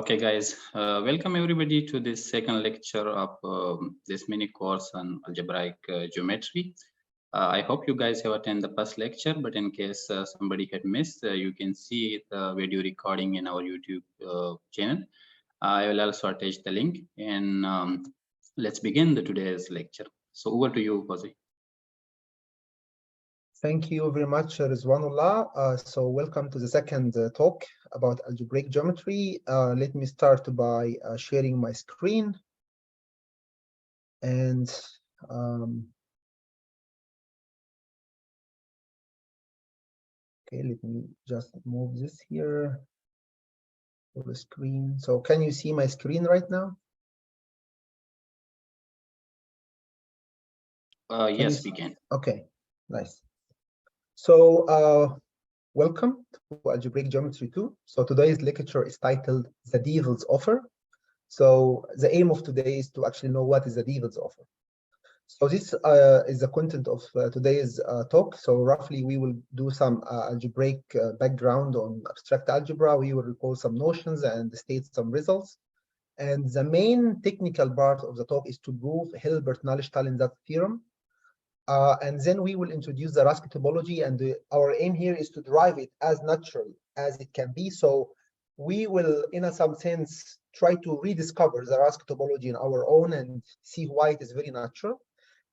Okay, guys, welcome everybody to this second lecture of this mini course on algebraic geometry. I hope you guys have attended the first lecture, but in case somebody had missed, you can see the video recording in our YouTube channel. I will also attach the link, and let's begin today's lecture. So over to you, Fawzi. Thank you very much, Rizwanullah. So welcome to the second talk about algebraic geometry. Let me start by sharing my screen. And okay, let me just move this here for the screen. So can you see my screen right now? Yes, we can. Okay, nice. So welcome to Algebraic Geometry 2. So today's lecture is titled The Devil's Offer. So the aim of today is to actually know what is the devil's offer. So this is the content of today's talk. So roughly we will do some algebraic background on abstract algebra. We will recall some notions and state some results. And the main technical part of the talk is to prove Hilbert Nullstellensatz theorem. And then we will introduce the Rask topology, and our aim here is to derive it as natural as it can be. So we will, in some sense, try to rediscover the Rask topology in our own and see why it is very natural.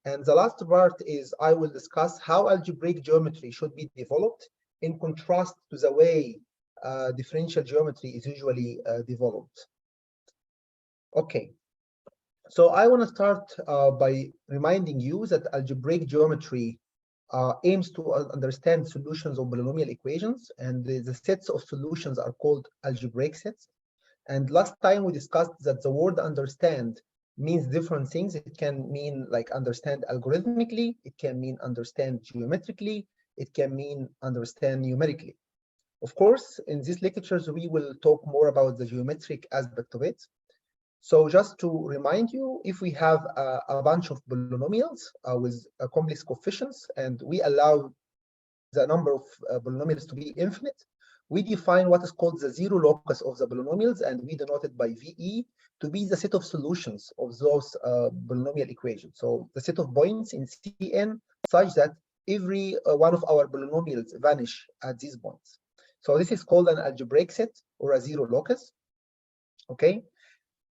And the last part is I will discuss how algebraic geometry should be developed in contrast to the way differential geometry is usually developed. Okay. So I want to start by reminding you that algebraic geometry aims to understand solutions of polynomial equations, and the sets of solutions are called algebraic sets. And last time we discussed that the word understand means different things. It can mean like understand algorithmically, it can mean understand geometrically, it can mean understand numerically. Of course, in these lectures, we will talk more about the geometric aspect of it. So just to remind you, if we have a bunch of polynomials with complex coefficients, and we allow the number of polynomials to be infinite, we define what is called the zero locus of the polynomials, and we denote it by VE to be the set of solutions of those polynomial equations. So the set of points in Cn such that every one of our polynomials vanish at these points. So this is called an algebraic set or a zero locus. Okay.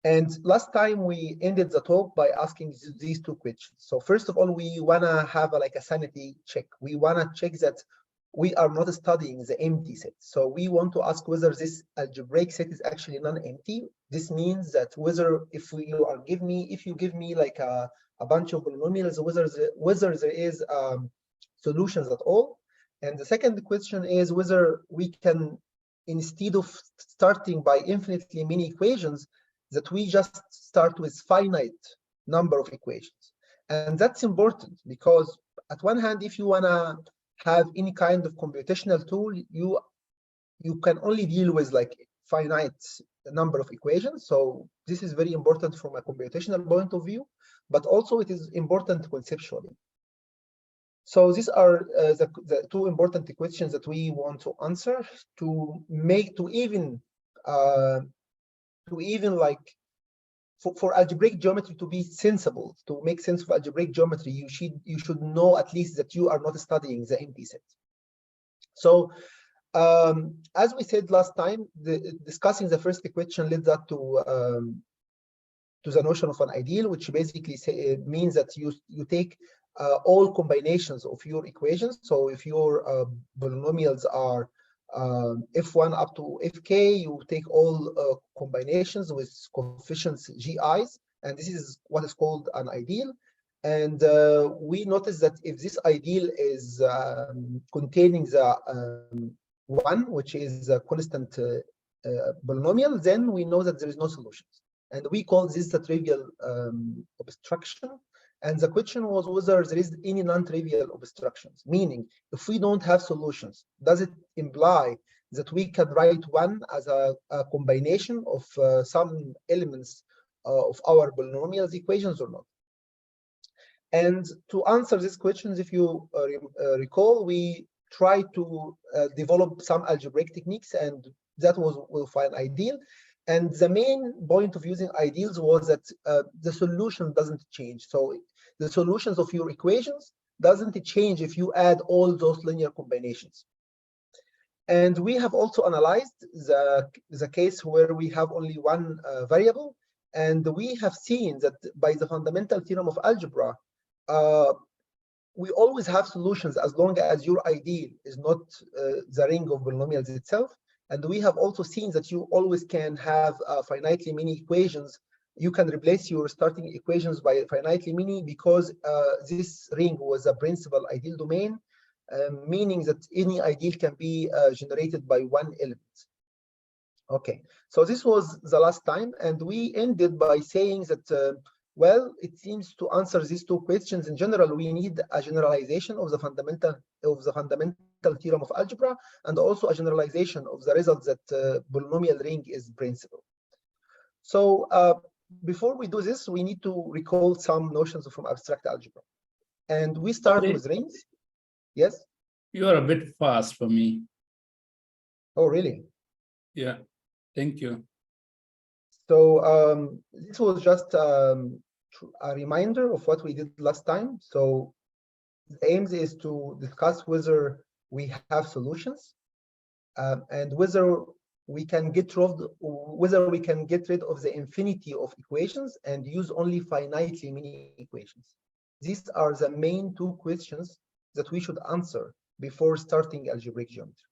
And last time we ended the talk by asking these two questions. So first of all, we want to have like a sanity check. We want to check that we are not studying the empty set. So we want to ask whether this algebraic set is actually non-empty. This means that whether if you give me like a bunch of polynomials, whether there is solutions at all. And the second question is whether we can, instead of starting by infinitely many equations, that we just start with finite number of equations. And that's important because at one hand, if you want to have any kind of computational tool, you can only deal with like finite number of equations. So this is very important from a computational point of view, but also it is important conceptually. So these are the two important questions that we want to answer to even like for algebraic geometry to be sensible, to make sense of algebraic geometry, you should know at least that you are not studying the empty set. So as we said last time, discussing the first equation led that to the notion of an ideal, which basically means that you take all combinations of your equations. So if your polynomials are f1 up to fk, you take all combinations with coefficients gi's, and this is what is called an ideal. And we notice that if this ideal is containing the 1, which is a constant polynomial, then we know that there is no solutions. And we call this the trivial obstruction. And the question was whether there is any non-trivial obstructions, meaning if we don't have solutions, does it imply that we can write 1 as a combination of some elements of our polynomials equations or not? And to answer these questions, if you recall, we tried to develop some algebraic techniques, and that was we'll find ideal. And the main point of using ideals was that the solution doesn't change. So the solutions of your equations doesn't change if you add all those linear combinations. And we have also analyzed the case where we have only one variable. And we have seen that by the fundamental theorem of algebra, we always have solutions as long as your ideal is not the ring of polynomials itself. And we have also seen that you always can have finitely many equations. You can replace your starting equations by finitely many because this ring was a principal ideal domain, meaning that any ideal can be generated by one element. Okay, so this was the last time, and we ended by saying that well, it seems to answer these two questions. In general, we need a generalization of the fundamental theorem of algebra, and also a generalization of the result that polynomial ring is principal. So before we do this, we need to recall some notions from abstract algebra, and we start with rings. Yes. You are a bit fast for me. Oh, really? Yeah. Thank you. So this was just a reminder of what we did last time. So the aim is to discuss whether we have solutions and whether we can get rid of the infinity of equations and use only finitely many equations. These are the main two questions that we should answer before starting algebraic geometry.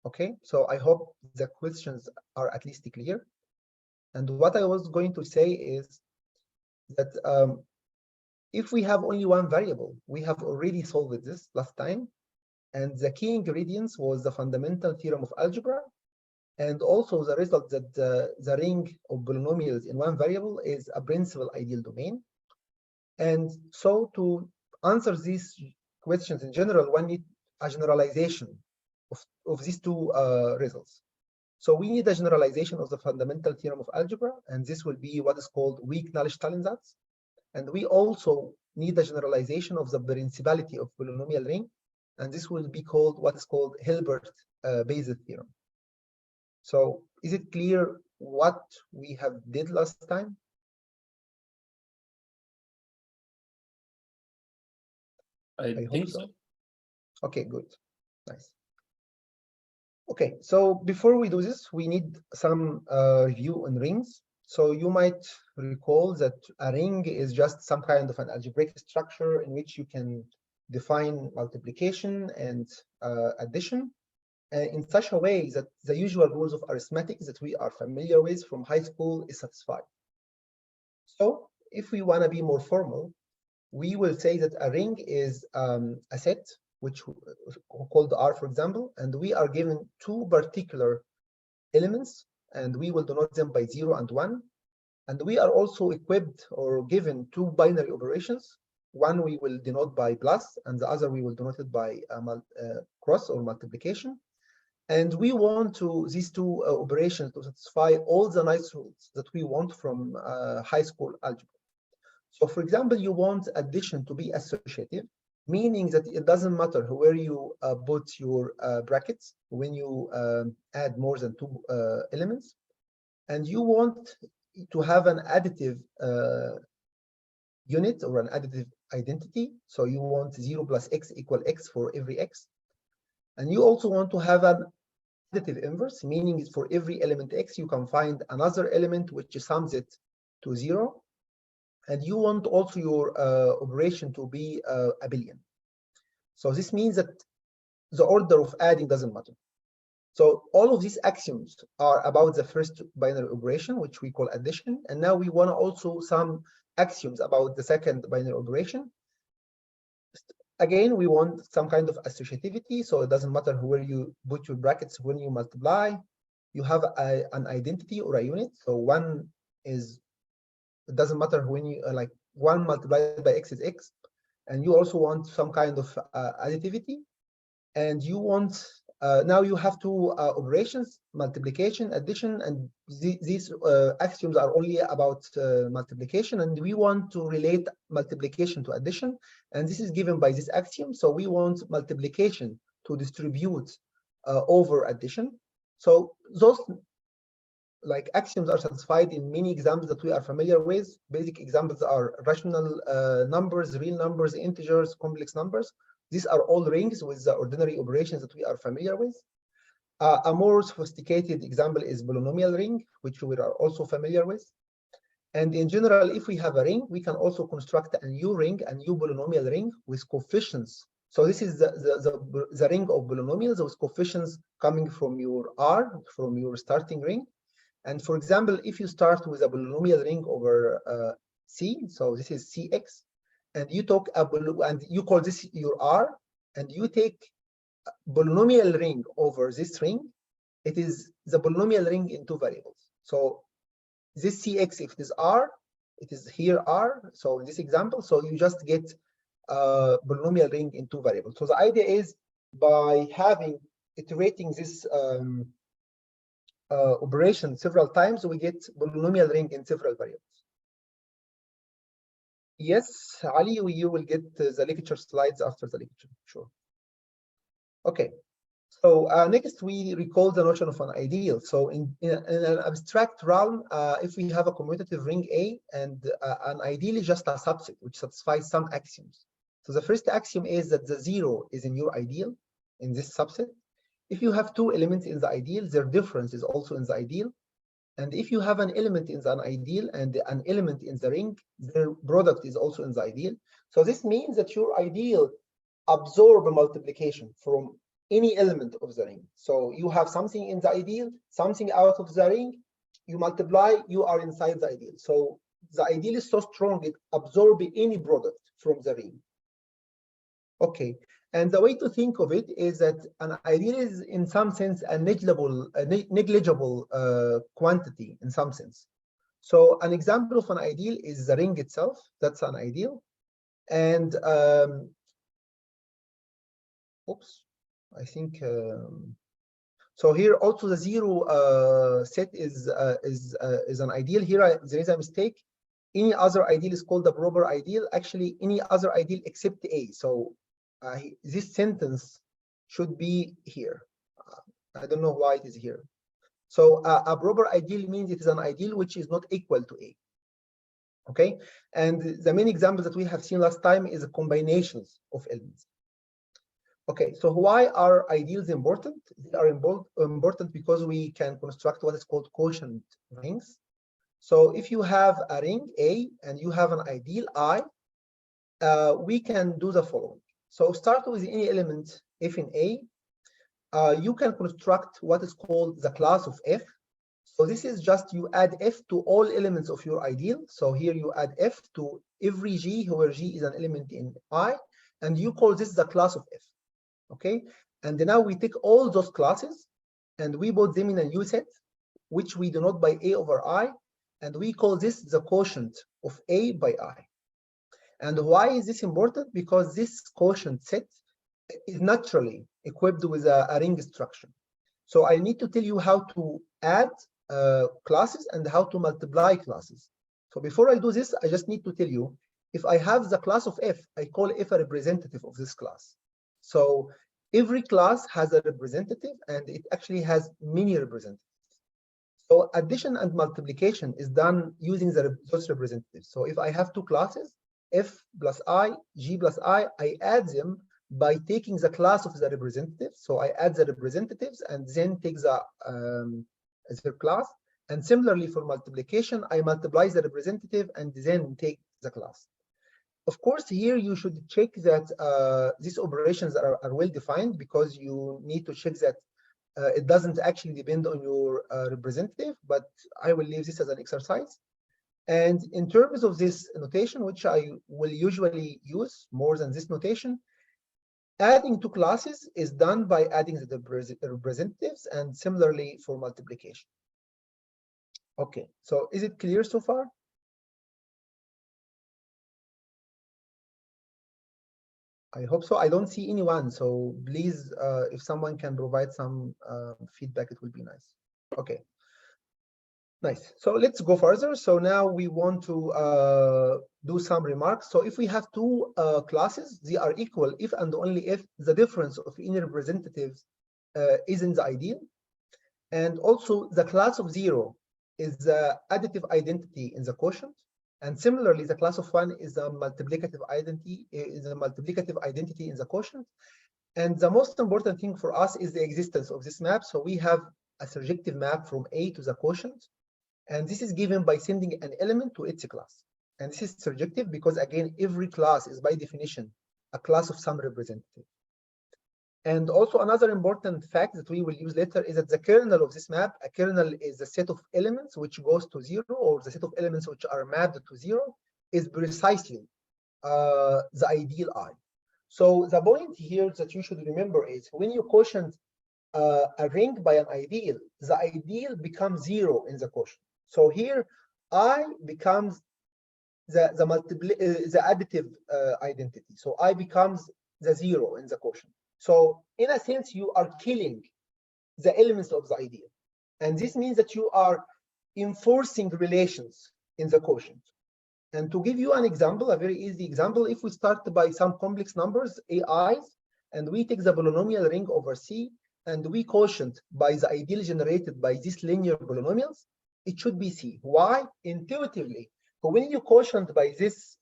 Okay, so I hope the questions are at least clear. And what I was going to say is that if we have only one variable, we have already solved this last time. And the key ingredients was the fundamental theorem of algebra, and also the result that the ring of polynomials in one variable is a principal ideal domain. And so to answer these questions in general, one needs a generalization of these two results. So we need a generalization of the fundamental theorem of algebra, and this will be what is called weak Nullstellensatz. And we also need a generalization of the principality of polynomial ring, and this will be called what is called Hilbert Basis theorem. So is it clear what we have did last time? I think so. Okay, good. Nice. Okay, so before we do this, we need some review on rings. So you might recall that a ring is just some kind of an algebraic structure in which you can define multiplication and addition in such a way that the usual rules of arithmetic that we are familiar with from high school is satisfied. So if we want to be more formal, we will say that a ring is a set which called R, for example, and we are given two particular elements, and we will denote them by 0 and 1. And we are also equipped or given two binary operations. One we will denote by plus, and the other we will denote it by cross or multiplication. And we want these two operations to satisfy all the nice rules that we want from high school algebra. So for example, you want addition to be associative, meaning that it doesn't matter where you put your brackets when you add more than two elements. And you want to have an additive unit or an additive identity. So you want 0 plus x equal x for every x. And you also want to have an additive inverse, meaning for every element x, you can find another element which sums it to 0. And you want also your operation to be abelian. So this means that the order of adding doesn't matter. So all of these axioms are about the first binary operation, which we call addition. And now we want also some axioms about the second binary operation. Again, we want some kind of associativity. So it doesn't matter where you put your brackets when you multiply. You have an identity or a unit. So one is, it doesn't matter when you like 1 multiplied by x is x. And you also want some kind of additivity. And you want, now you have two operations, multiplication, addition, and these axioms are only about multiplication. And we want to relate multiplication to addition. And this is given by this axiom. So we want multiplication to distribute over addition. So those like axioms are satisfied in many examples that we are familiar with. Basic examples are rational numbers, real numbers, integers, complex numbers. These are all rings with the ordinary operations that we are familiar with. A more sophisticated example is polynomial ring, which we are also familiar with. And in general, if we have a ring, we can also construct a new ring, a new polynomial ring with coefficients. So this is the ring of polynomials with coefficients coming from your R, from your starting ring. And for example, if you start with a polynomial ring over C, so this is Cx, and you talk and you call this your R, and you take polynomial ring over this ring, it is the polynomial ring in two variables. So this Cx, if it is R, it is here R. So in this example, so you just get a polynomial ring in two variables. So the idea is by iterating this operation several times, we get polynomial ring in several variables. Yes, Ali, you will get the lecture slides after the lecture, sure. Okay, so next we recall the notion of an ideal. So in an abstract realm, if we have a commutative ring A, and an ideal is just a subset which satisfies some axioms. So the first axiom is that the zero is in your ideal in this subset. If you have two elements in the ideal, their difference is also in the ideal. And if you have an element in the ideal and an element in the ring, their product is also in the ideal. So this means that your ideal absorb a multiplication from any element of the ring. So you have something in the ideal, something out of the ring, you multiply, you are inside the ideal. So the ideal is so strong, it absorbs any product from the ring. Okay, and the way to think of it is that an ideal is in some sense a negligible quantity in some sense. So an example of an ideal is the ring itself, that's an ideal. And oops, I think, so here also the zero set is an ideal. Here there is a mistake. Any other ideal is called a proper ideal. Actually, any other ideal except A. So this sentence should be here. I don't know why it is here. So a proper ideal means it is an ideal which is not equal to A. Okay, and the main examples that we have seen last time is combinations of elements. Okay, so why are ideals important? They are important because we can construct what is called quotient rings. So if you have a ring A and you have an ideal I, we can do the following. So start with any element f in A. You can construct what is called the class of f. So this is just you add f to all elements of your ideal. So here you add f to every g, where g is an element in I, and you call this the class of f. Okay, and now we take all those classes and we put them in a new set, which we denote by A over I, and we call this the quotient of A by I. And why is this important? Because this quotient set is naturally equipped with a ring structure. So I need to tell you how to add classes and how to multiply classes. So before I do this, I just need to tell you, if I have the class of f, I call f a representative of this class. So every class has a representative, and it actually has many representatives. So addition and multiplication is done using those representatives. So if I have two classes, f plus I, g plus I add them by taking the class of the representatives. So I add the representatives and then take the class. And similarly for multiplication, I multiply the representative and then take the class. Of course, here you should check that these operations are well defined, because you need to check that it doesn't actually depend on your representative, but I will leave this as an exercise. And in terms of this notation, which I will usually use more than this notation, adding two classes is done by adding the representatives, and similarly for multiplication. Okay, so is it clear so far? I hope so. I don't see anyone, so please, if someone can provide some feedback, it will be nice. Okay, nice. So let's go further. So now we want to do some remarks. So if we have two classes, they are equal if and only if the difference of any representatives is in the ideal. And also the class of zero is the additive identity in the quotient. And similarly, the class of 1 is a multiplicative identity in the quotient. And the most important thing for us is the existence of this map. So we have a surjective map from A to the quotient. And this is given by sending an element to its class. And this is surjective because, again, every class is by definition a class of some representative. And also another important fact that we will use later is that the kernel of this map, a kernel is a set of elements which goes to 0, or the set of elements which are mapped to 0 is precisely the ideal I. So the point here that you should remember is when you quotient a ring by an ideal, the ideal becomes 0 in the quotient. So here I becomes the additive identity. So I becomes the 0 in the quotient. So in a sense, you are killing the elements of the ideal. And this means that you are enforcing relations in the quotient. And to give you an example, a very easy example, if we start by some complex numbers, AIs, and we take the polynomial ring over C, and we quotient by the ideal generated by these linear polynomials, it should be C. Why? Intuitively, when you quotient by this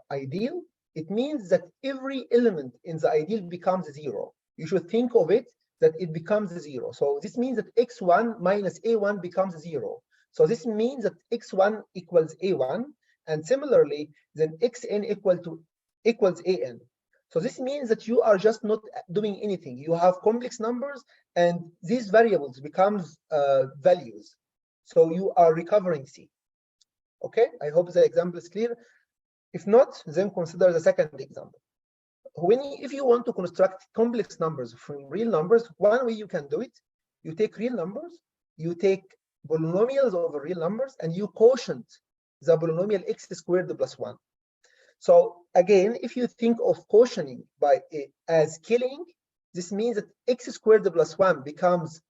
ideal, it means that every element in the ideal becomes 0. You should think of it that it becomes 0. So this means that x1 minus a1 becomes 0. So this means that x1 equals a1, and similarly, then xn equals an. So this means that you are just not doing anything. You have complex numbers, and these variables becomes values. So you are recovering C. Okay, I hope the example is clear. If not, then consider the second example. If you want to construct complex numbers from real numbers, one way you can do it, you take real numbers, you take polynomials over real numbers, and you quotient the polynomial x squared plus 1. So again, if you think of quotienting as killing, this means that x squared plus 1 becomes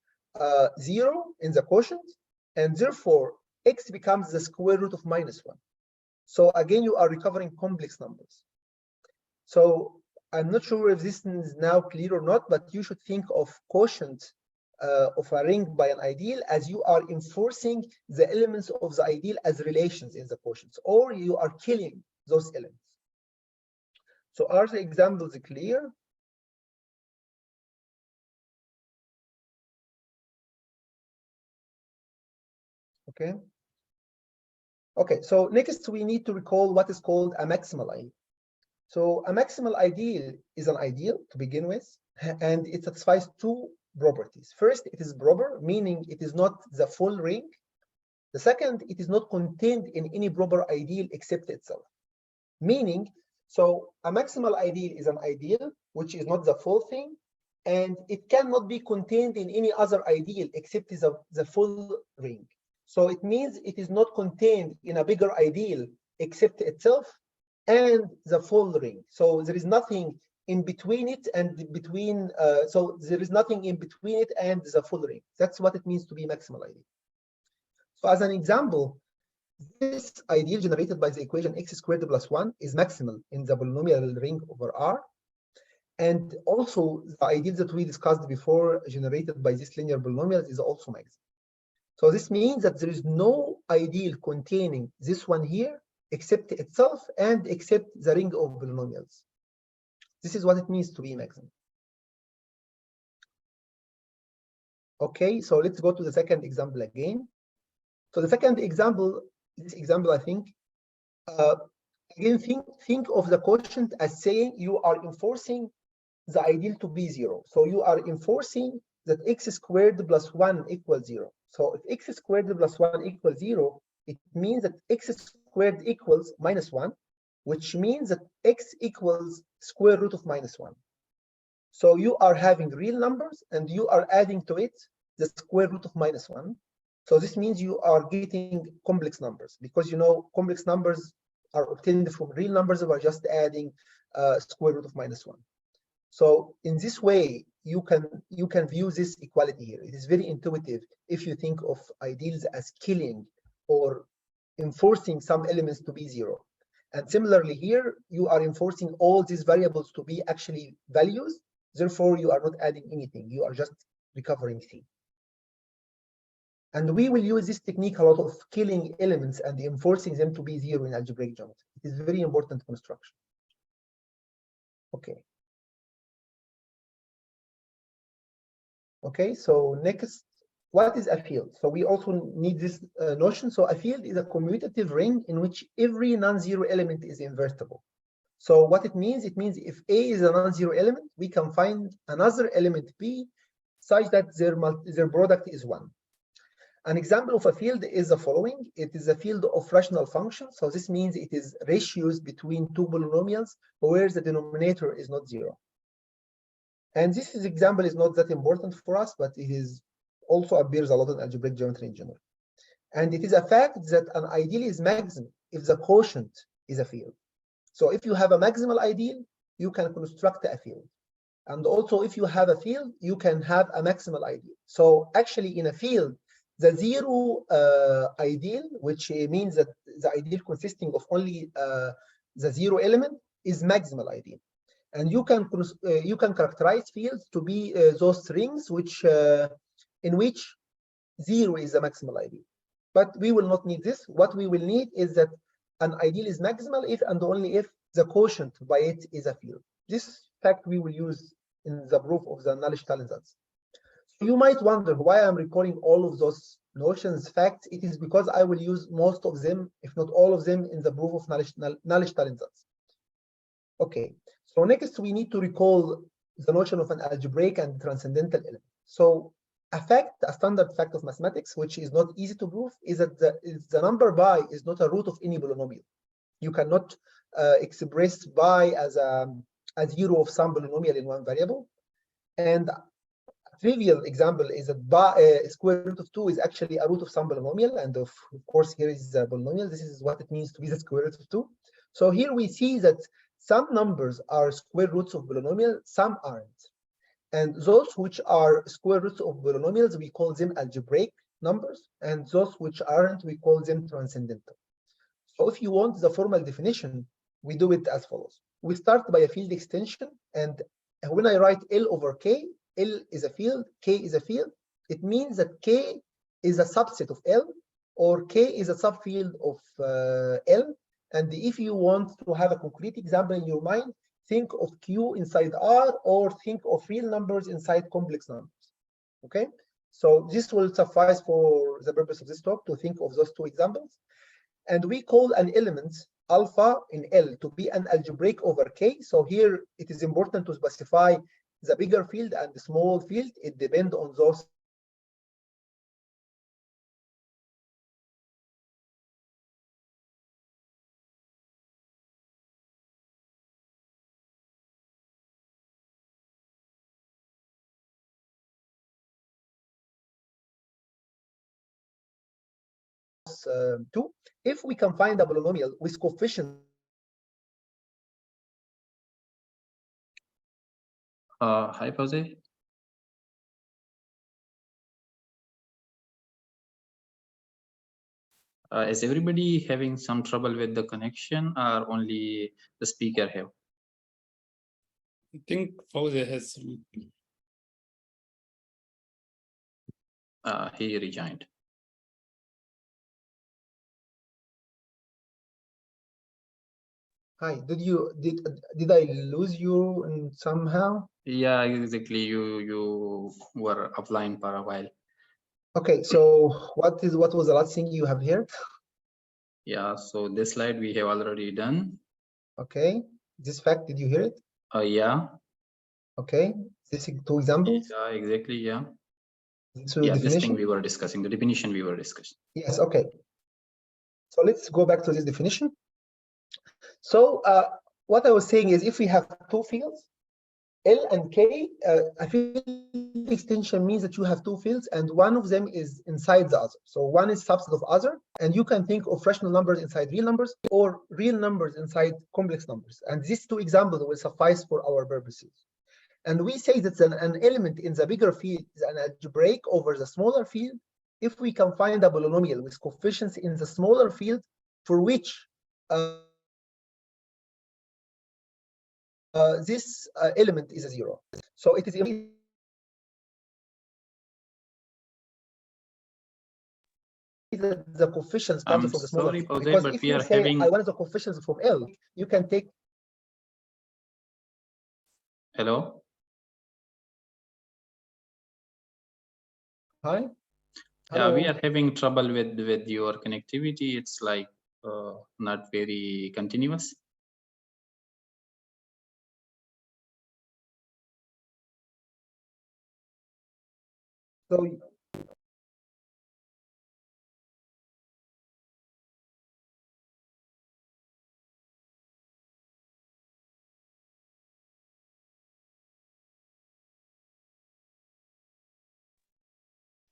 0 in the quotient, and therefore x becomes the square root of minus 1. So again, you are recovering complex numbers. So I'm not sure if this is now clear or not, but you should think of quotient of a ring by an ideal as you are enforcing the elements of the ideal as relations in the quotients, or you are killing those elements. So are the examples clear? Okay. Okay, so next we need to recall what is called a maximal ideal. So a maximal ideal is an ideal to begin with, and it satisfies two properties. First, it is proper, meaning it is not the full ring. The second, it is not contained in any proper ideal except itself. Meaning, so a maximal ideal is an ideal which is not the full thing, and it cannot be contained in any other ideal except the full ring. So it means it is not contained in a bigger ideal except itself and the full ring. So there is nothing in between it and so there is nothing in between it and the full ring. That's what it means to be maximal ideal. So as an example, this ideal generated by the equation x squared plus 1 is maximal in the polynomial ring over R. And also the ideal that we discussed before generated by this linear polynomials is also maximal. So this means that there is no ideal containing this one here except itself and except the ring of polynomials. This is what it means to be maximal. Okay, so let's go to the second example again. So the second example, this example, I think, again, think of the quotient as saying you are enforcing the ideal to be 0. So you are enforcing that x squared plus 1 equals 0. So if x squared plus 1 equals 0, it means that x squared equals minus 1, which means that x equals square root of minus 1. So you are having real numbers and you are adding to it the square root of minus 1. So this means you are getting complex numbers, because you know complex numbers are obtained from real numbers by just adding square root of minus 1. So in this way, you can view this equality here. It is very intuitive if you think of ideals as killing or enforcing some elements to be 0. And similarly here, you are enforcing all these variables to be actually values. Therefore, you are not adding anything. You are just recovering C. And we will use this technique a lot of killing elements and enforcing them to be zero in algebraic geometry. It is very important construction. Okay. Okay, so next, what is a field? So we also need this notion. So a field is a commutative ring in which every non-zero element is invertible. So what it means if A is a non-zero element, we can find another element B such that their product is 1. An example of a field is the following. It is a field of rational functions. So this means it is ratios between two polynomials where the denominator is not 0. And this example is not that important for us, but it is also appears a lot in algebraic geometry in general. And it is a fact that an ideal is maximal if the quotient is a field. So if you have a maximal ideal, you can construct a field. And also if you have a field, you can have a maximal ideal. So actually in a field, the zero ideal, which means that the ideal consisting of only the zero element, is maximal ideal. And you can characterize fields to be those rings which in which 0 is the maximal ideal. But we will not need this. What we will need is that an ideal is maximal if and only if the quotient by it is a field. This fact we will use in the proof of the Nullstellensatz. So you might wonder why I'm recalling all of those notions, facts. It is because I will use most of them, if not all of them, in the proof of Nullstellensatz. Okay, so next we need to recall the notion of an algebraic and transcendental element. So a standard fact of mathematics, which is not easy to prove, is that the number pi is not a root of any polynomial. You cannot express pi as a zero of some polynomial in one variable. And a trivial example is that square root of 2 is actually a root of some polynomial. And of course, here is the polynomial. This is what it means to be the square root of 2. So here we see that some numbers are square roots of polynomial, some aren't. And those which are square roots of polynomials, we call them algebraic numbers. And those which aren't, we call them transcendental. So if you want the formal definition, we do it as follows. We start by a field extension. And when I write L over K, L is a field, K is a field. It means that K is a subset of L, or K is a subfield of L. And if you want to have a concrete example in your mind, think of Q inside R, or think of real numbers inside complex numbers. Okay, so this will suffice for the purpose of this talk to think of those two examples. And we call an element alpha in L to be an algebraic over K. So here it is important to specify the bigger field and the small field. It depends on those two. If we can find a polynomial with coefficient. Hi, Jose. Is everybody having some trouble with the connection, or only the speaker have? I think Jose has some. He rejoined. Hi, did I lose you somehow? Yeah, exactly. You were offline for a while. Okay, so what was the last thing you have heard? Yeah, so this slide we have already done. Okay, this fact, did you hear it? Yeah. Okay, these two examples. Yeah, exactly. Yeah. So yeah, definition. this thing we were discussing, the definition we were discussing. Yes. Okay. So let's go back to this definition. So what I was saying is, if we have two fields, L and K, a field extension means that you have two fields and one of them is inside the other. So one is subset of other, and you can think of rational numbers inside real numbers or real numbers inside complex numbers. And these two examples will suffice for our purposes. And we say that an element in the bigger field is an algebraic over the smaller field if we can find a polynomial with coefficients in the smaller field for which this element is a 0. So it is that the coefficients come I'm from the smaller sorry, field. Jose, Because but if we you are say having. I wanted the coefficients from L, you can take. Hello. Hi. Yeah, we Hello. are having trouble with your connectivity. It's like not very continuous. So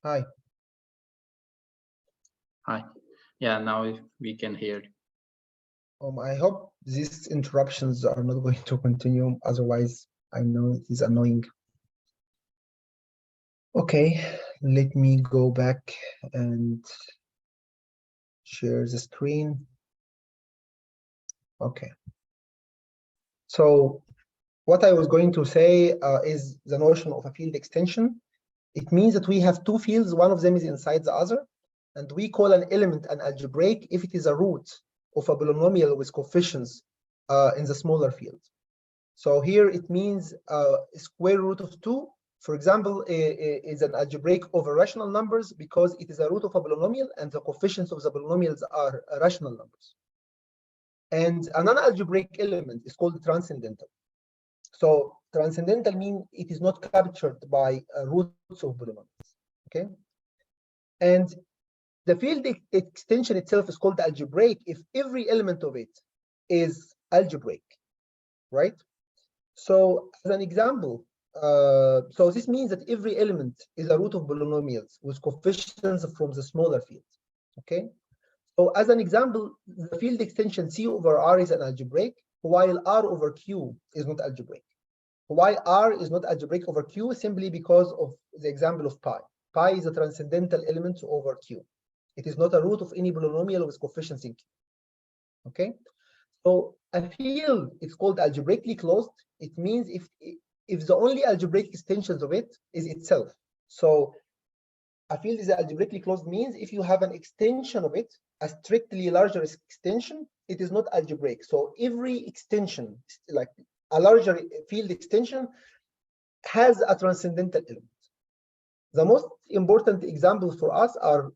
hi. Hi. Yeah, now we can hear you. I hope these interruptions are not going to continue. Otherwise, I know it is annoying. Okay, let me go back and share the screen. Okay. So what I was going to say is the notion of a field extension. It means that we have two fields. One of them is inside the other. And we call an element an algebraic if it is a root of a polynomial with coefficients in the smaller field. So here it means square root of 2, for example, is an algebraic over rational numbers because it is a root of a polynomial and the coefficients of the polynomials are rational numbers. And a non-algebraic element is called transcendental. So transcendental means it is not captured by roots of polynomials. Okay. And the field extension itself is called algebraic if every element of it is algebraic, right? So as an example, so this means that every element is a root of polynomials with coefficients from the smaller field, okay? So as an example, the field extension C over R is an algebraic, while R over Q is not algebraic. Why R is not algebraic over Q? Simply because of the example of pi. Pi is a transcendental element over Q. It is not a root of any polynomial with coefficients in Q. Okay, so a field is called algebraically closed. It means if the only algebraic extensions of it is itself. So a field is algebraically closed means if you have an extension of it, a strictly larger extension, it is not algebraic. So every extension, like a larger field extension, has a transcendental element. The most important examples for us are,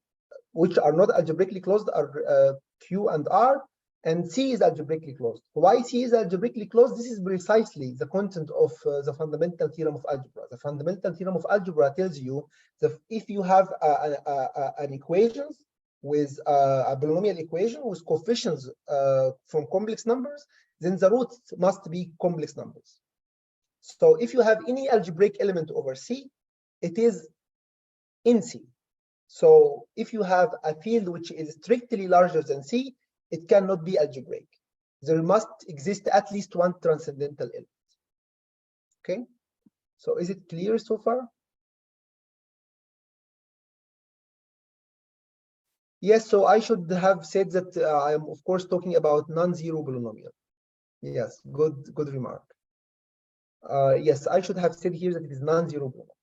which are not algebraically closed, are Q and R, and C is algebraically closed. Why C is algebraically closed? This is precisely the content of the fundamental theorem of algebra. The fundamental theorem of algebra tells you that if you have an equation with a polynomial equation with coefficients from complex numbers, then the roots must be complex numbers. So if you have any algebraic element over C, it is in C. So if you have a field which is strictly larger than C, it cannot be algebraic. There must exist at least one transcendental element. Okay, so is it clear so far? Yes, so I should have said that I am of course talking about non-zero polynomial. Yes, good remark. Yes, I should have said here that it is non-zero polynomial.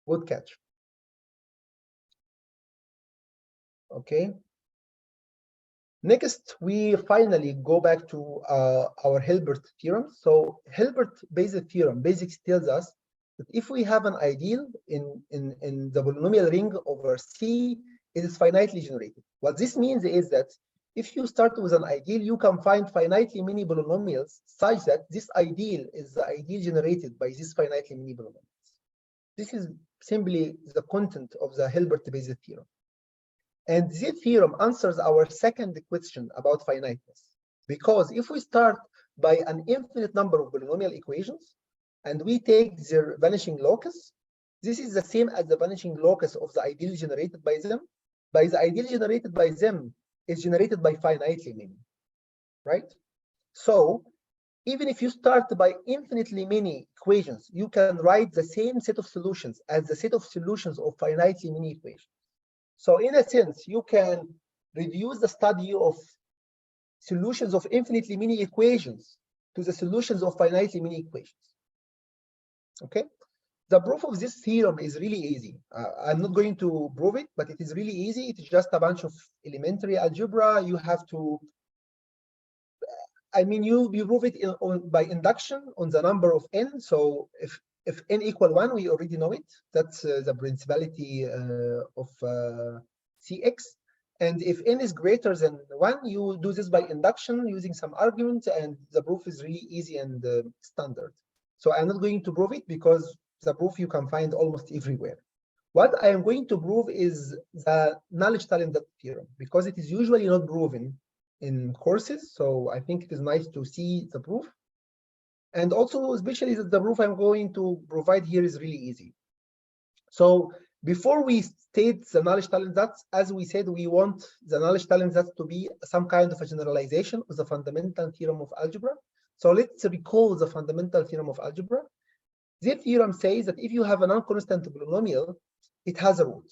Good catch. Okay. Next, we finally go back to our Hilbert theorem. So Hilbert Basis theorem basically tells us that if we have an ideal in the polynomial ring over C, it is finitely generated. What this means is that if you start with an ideal, you can find finitely many polynomials such that this ideal is the ideal generated by this finitely many polynomials. This is simply the content of the Hilbert Basis theorem. And this theorem answers our second question about finiteness. Because if we start by an infinite number of polynomial equations, and we take their vanishing locus, this is the same as the vanishing locus of the ideal generated by them. By the ideal generated by them is generated by finitely many, right? So even if you start by infinitely many equations, you can write the same set of solutions as the set of solutions of finitely many equations. So in a sense, you can reduce the study of solutions of infinitely many equations to the solutions of finitely many equations. Okay. The proof of this theorem is really easy. I'm not going to prove it, but it is really easy. It's just a bunch of elementary algebra. You have to, I mean, you prove it by induction on the number of n. So if n equal 1, we already know it. That's the principality of Cx. And if n is greater than 1, you do this by induction using some argument, and the proof is really easy and standard. So I'm not going to prove it because the proof you can find almost everywhere. What I am going to prove is the Nullstellensatz theorem, because it is usually not proven in courses. So I think it is nice to see the proof. And also, especially the proof I'm going to provide here is really easy. So before we state the Nullstellensatz, as we said, we want the Nullstellensatz to be some kind of a generalization of the fundamental theorem of algebra. So let's recall the fundamental theorem of algebra. The theorem says that if you have a non-constant polynomial, it has a root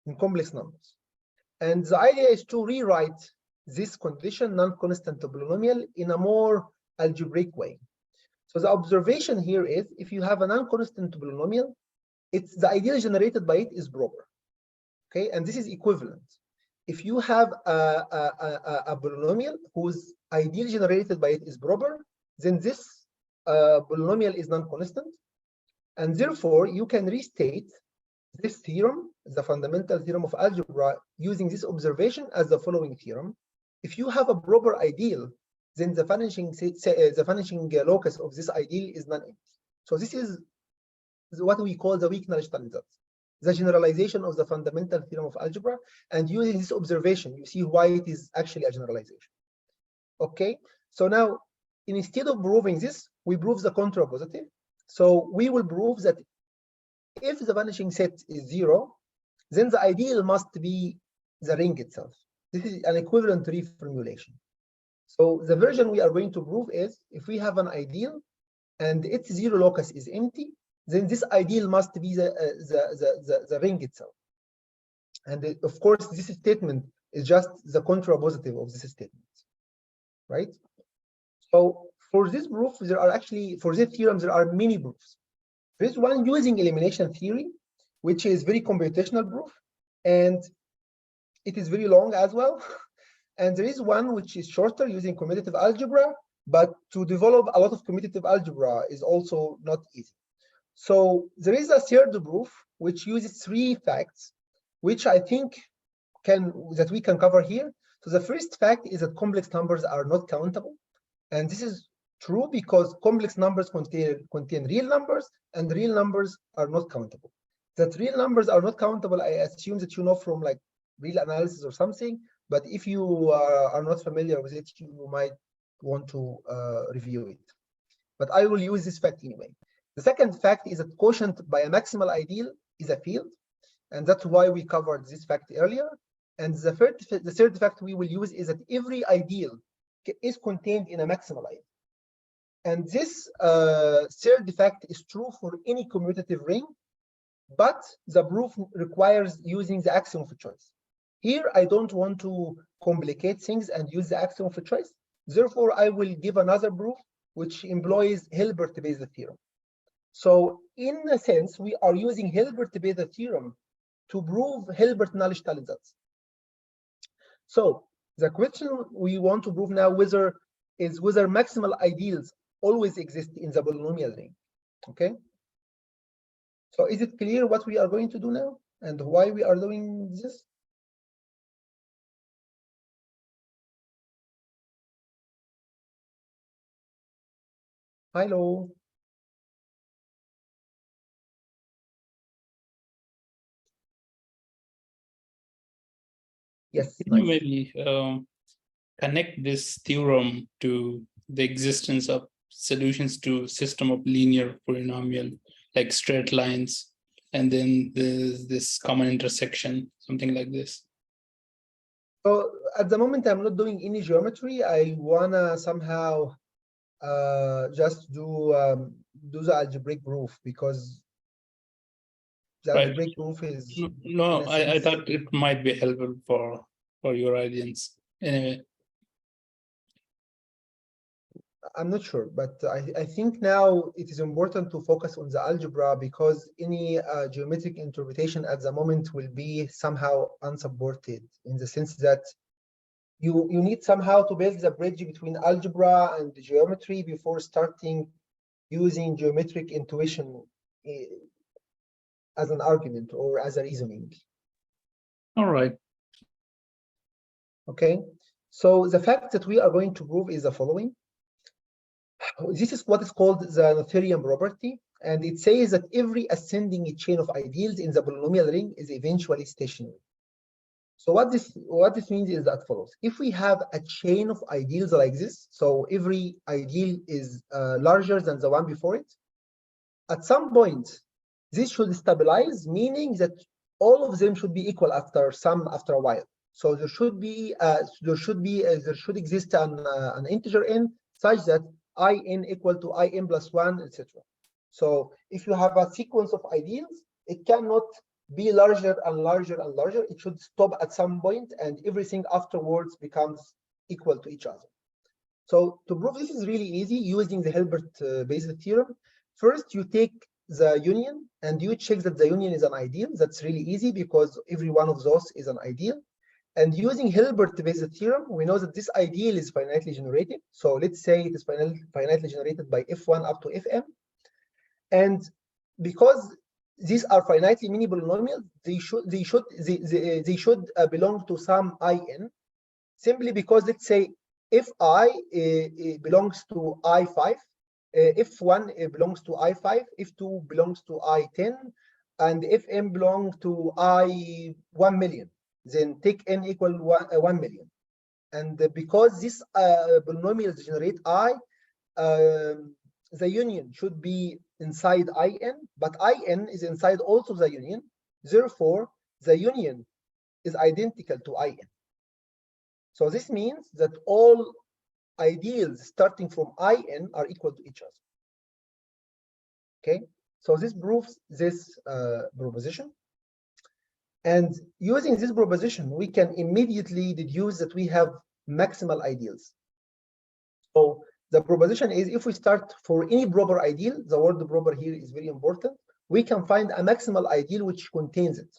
in complex numbers. And the idea is to rewrite this condition, non-constant polynomial, in a more algebraic way. So the observation here is, if you have a non-constant polynomial, it's the ideal generated by it is proper. Okay, and this is equivalent. If you have a polynomial whose ideal generated by it is proper, then this polynomial is non-constant. And therefore, you can restate this theorem, the fundamental theorem of algebra, using this observation as the following theorem. If you have a proper ideal, then the vanishing locus of this ideal is non-empty. So this is what we call the weak Nullstellensatz, the generalization of the fundamental theorem of algebra. And using this observation, you see why it is actually a generalization. Okay, so now instead of proving this, we prove the contrapositive. So we will prove that if the vanishing set is 0, then the ideal must be the ring itself. This is an equivalent reformulation. So the version we are going to prove is, if we have an ideal and its 0 locus is empty, then this ideal must be the ring itself. And of course, this statement is just the contrapositive of this statement, right? So for this proof, there are actually, for this theorem, there are many proofs. There is one using elimination theory, which is very computational proof, and it is very long as well. And there is one which is shorter using commutative algebra, but to develop a lot of commutative algebra is also not easy. So there is a third proof which uses 3 facts, which I think that we can cover here. So the first fact is that complex numbers are not countable. And this is true because complex numbers contain real numbers, and real numbers are not countable. That real numbers are not countable, I assume that you know from like real analysis or something, but if you are not familiar with it, you might want to review it. But I will use this fact anyway. The second fact is that quotient by a maximal ideal is a field, and that's why we covered this fact earlier. And the third fact we will use is that every ideal is contained in a maximal ideal. And this third fact is true for any commutative ring, but the proof requires using the axiom of choice. Here, I don't want to complicate things and use the axiom of choice. Therefore, I will give another proof which employs Hilbert Basis theorem. So in a sense, we are using Hilbert Basis theorem to prove Hilbert Nullstellensatz. So the question we want to prove now is whether maximal ideals always exist in the polynomial ring. Okay. So is it clear what we are going to do now and why we are doing this? Hello. Yes. Can you maybe connect this theorem to the existence of solutions to system of linear polynomial, like straight lines, and then there's this common intersection, something like this? So at the moment, I'm not doing any geometry. I wanna somehow just do the algebraic proof, because the algebraic proof is no. I thought it might be helpful for your audience anyway. I'm not sure, but I think now it is important to focus on the algebra because any geometric interpretation at the moment will be somehow unsupported in the sense that you need somehow to build the bridge between algebra and the geometry before starting using geometric intuition as an argument or as a reasoning. All right. Okay, so the fact that we are going to prove is the following. This is what is called the Noetherian property, and it says that every ascending chain of ideals in the polynomial ring is eventually stationary. So what this means is that follows. If we have a chain of ideals like this, so every ideal is larger than the one before it, at some point, this should stabilize, meaning that all of them should be equal after a while. So there should exist an integer n such that in equal to in plus 1, etc. So if you have a sequence of ideals, it cannot be larger and larger and larger. It should stop at some point, and everything afterwards becomes equal to each other. So to prove this is really easy using the Hilbert Basis theorem. First, you take the union and you check that the union is an ideal. That's really easy because every one of those is an ideal. And using Hilbert Basis theorem, we know that this ideal is finitely generated. So let's say it is finitely generated by F1 up to Fm. And because these are finitely many polynomials, they should belong to some in, simply because let's say if I belongs to I5, if 1 belongs to I5, if 2 belongs to I10, and if m belongs to I1 million, then take n equal 1 million. And because this polynomials generate I, the union should be inside In, but In is inside also the union. Therefore, the union is identical to In. So this means that all ideals starting from In are equal to each other. Okay, so this proves this proposition. And using this proposition, we can immediately deduce that we have maximal ideals. So the proposition is if we start for any proper ideal, the word proper here is very important, we can find a maximal ideal which contains it.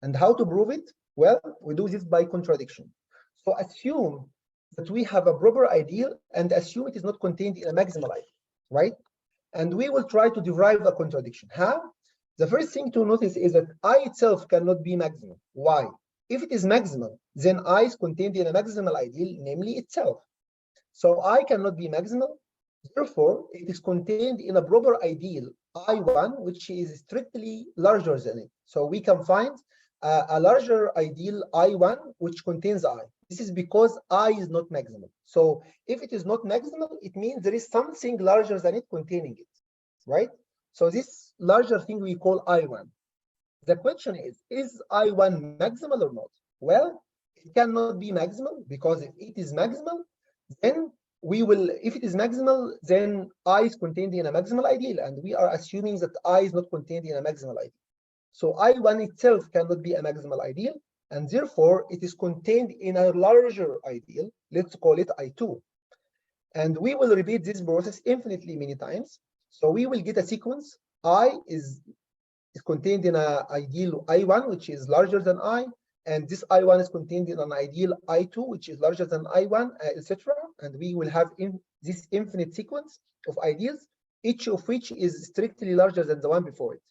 And how to prove it? Well, we do this by contradiction. So assume that we have a proper ideal and assume it is not contained in a maximal ideal, right? And we will try to derive a contradiction. How? The first thing to notice is that I itself cannot be maximal. Why? If it is maximal, then I is contained in a maximal ideal, namely itself. So I cannot be maximal. Therefore, it is contained in a proper ideal, I1, which is strictly larger than it. So we can find a larger ideal, I1, which contains I. This is because I is not maximal. So if it is not maximal, it means there is something larger than it containing it, right? So this larger thing we call I1. The question is I1 maximal or not? Well, it cannot be maximal because if it is maximal, then if it is maximal, then I is contained in a maximal ideal, and we are assuming that I is not contained in a maximal ideal. So I1 itself cannot be a maximal ideal, and therefore it is contained in a larger ideal. Let's call it I2. And we will repeat this process infinitely many times. So we will get a sequence. I is contained in an ideal I1, which is larger than I, and this I1 is contained in an ideal I2, which is larger than I1, etc. And we will have this infinite sequence of ideals, each of which is strictly larger than the one before it.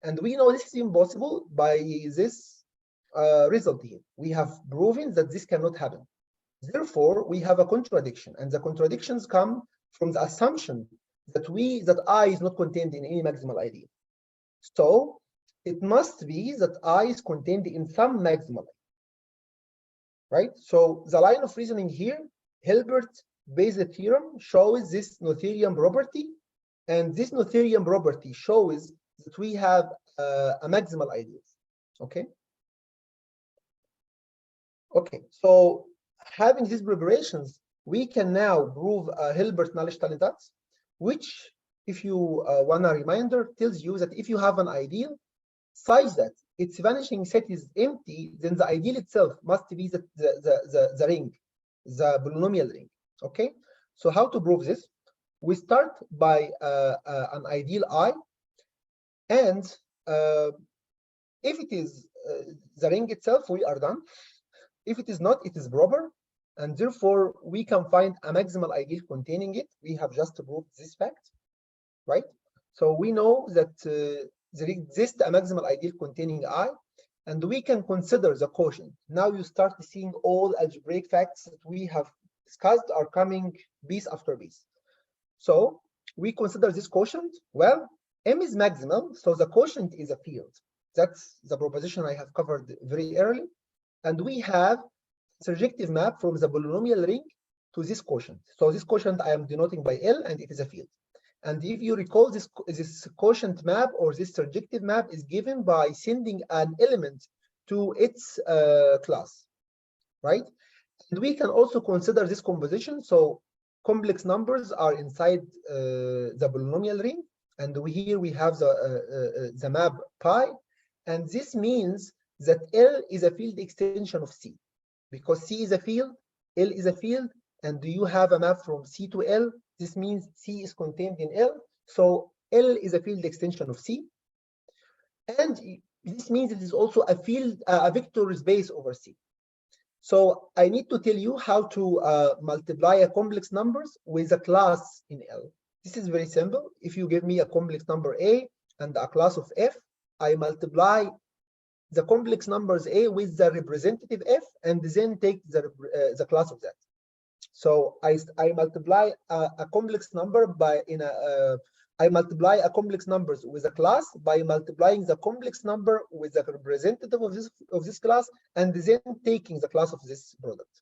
And we know this is impossible by this result here. We have proven that this cannot happen. Therefore, we have a contradiction, and the contradictions come from the assumption that I is not contained in any maximal ideal. So it must be that I is contained in some maximal, right? So the line of reasoning here, Hilbert Basis theorem shows this Noetherian property, and this Noetherian property shows that we have a maximal ideal. Okay. Okay. So having these preparations, we can now prove Hilbert Nullstellensatz, which, if you want a reminder, tells you that if you have an ideal such that its vanishing set is empty, then the ideal itself must be the ring, the polynomial ring. Okay. So how to prove this? We start by an ideal I, and if it is the ring itself, we are done. If it is not, it is proper, and therefore we can find a maximal ideal containing it. We have just proved this fact, right? So we know that there exists a maximal ideal containing I, and we can consider the quotient. Now you start seeing all algebraic facts that we have discussed are coming piece after piece. So we consider this quotient. Well, M is maximal, so the quotient is a field. That's the proposition I have covered very early. And we have surjective map from the polynomial ring to this quotient. So this quotient I am denoting by L, and it is a field. And if you recall, this quotient map or this surjective map is given by sending an element to its class, right? And we can also consider this composition. So complex numbers are inside the polynomial ring, and here we have the map pi, and this means that L is a field extension of C, because C is a field, L is a field, and do you have a map from C to L? This means C is contained in L, so L is a field extension of C, and this means it is also a field, a vector space over C. So I need to tell you how to multiply a complex numbers with a class in L. This is very simple. If you give me a complex number A and a class of F, I multiply the complex numbers A with the representative F, and then take the class of that. So I multiply a complex number by I multiply a complex numbers with a class by multiplying the complex number with the representative of this class, and then taking the class of this product.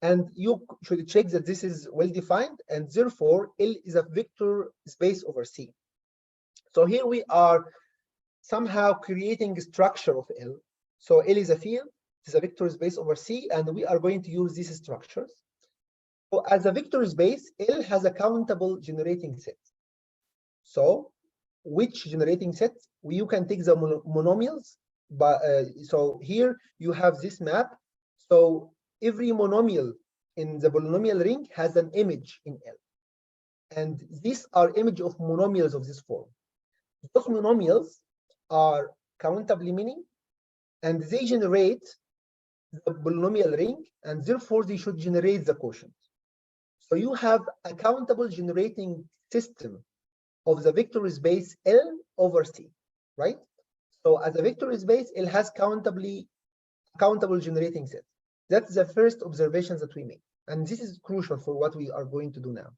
And you should check that this is well defined, and therefore L is a vector space over C. So here we are somehow creating a structure of L. So L is a field, it is a vector space over C, and we are going to use these structures. So as a vector space, L has a countable generating set. So which generating set? You can take the monomials, but so here you have this map. So every monomial in the polynomial ring has an image in L, and these are image of monomials of this form. Those monomials are countably many, and they generate the polynomial ring, and therefore they should generate the quotient. So you have a countable generating system of the vector space L over C, right? So as a vector space, L has countable generating set. That's the first observation that we make, and this is crucial for what we are going to do now.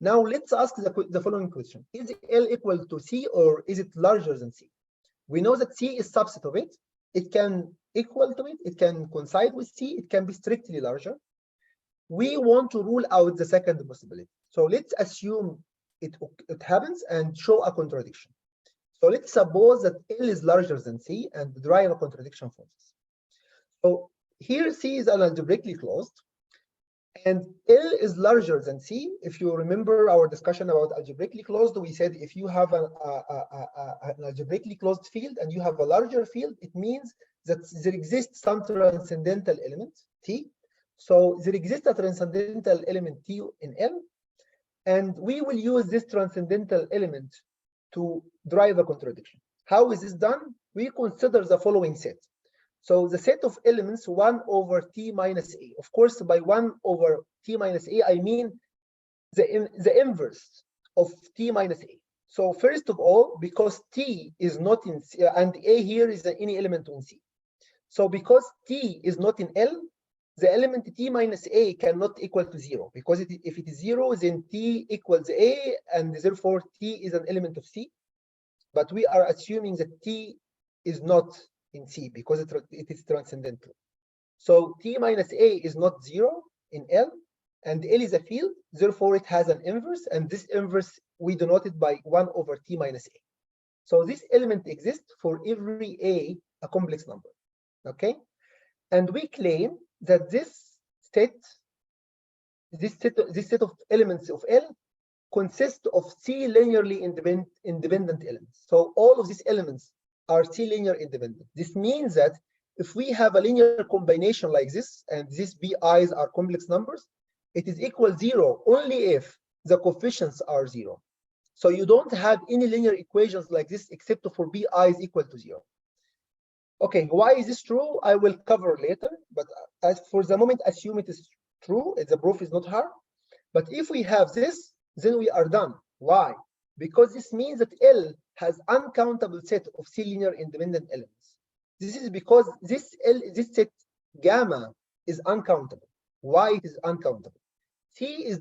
Now let's ask the following question: is L equal to C, or is it larger than C? We know that C is subset of it. It can equal to it. It can coincide with C. It can be strictly larger. We want to rule out the second possibility. So let's assume it happens and show a contradiction. So let's suppose that L is larger than C and derive a contradiction from this. So here C is algebraically closed, and L is larger than C. If you remember our discussion about algebraically closed, we said if you have an algebraically closed field and you have a larger field, it means that there exists some transcendental element, T. So there exists a transcendental element T in L, and we will use this transcendental element to drive a contradiction. How is this done? We consider the following set. So the set of elements 1 over T minus A. Of course, by 1 over T minus A, I mean the inverse of T minus A. So first of all, because T is not in C, and A here is any element in C. So because T is not in L, the element T minus A cannot equal to 0, because if it is 0, then T equals A, and therefore T is an element of C. But we are assuming that T is not in C because it is transcendental. So T minus A is not 0 in L, and L is a field, therefore it has an inverse, and this inverse we denote it by 1 over T minus A. So this element exists for every a complex number, okay? And we claim that this set of elements of L consists of C linearly independent elements. So all of these elements are C linear independent. This means that if we have a linear combination like this, and these BI's are complex numbers, it is equal 0 only if the coefficients are 0. So you don't have any linear equations like this except for bi is equal to 0. Okay, why is this true? I will cover later, but as for the moment, assume it is true. The proof is not hard. But if we have this, then we are done. Why? Because this means that L has uncountable set of C linear independent elements. This is because this set gamma is uncountable. Why it is uncountable? C is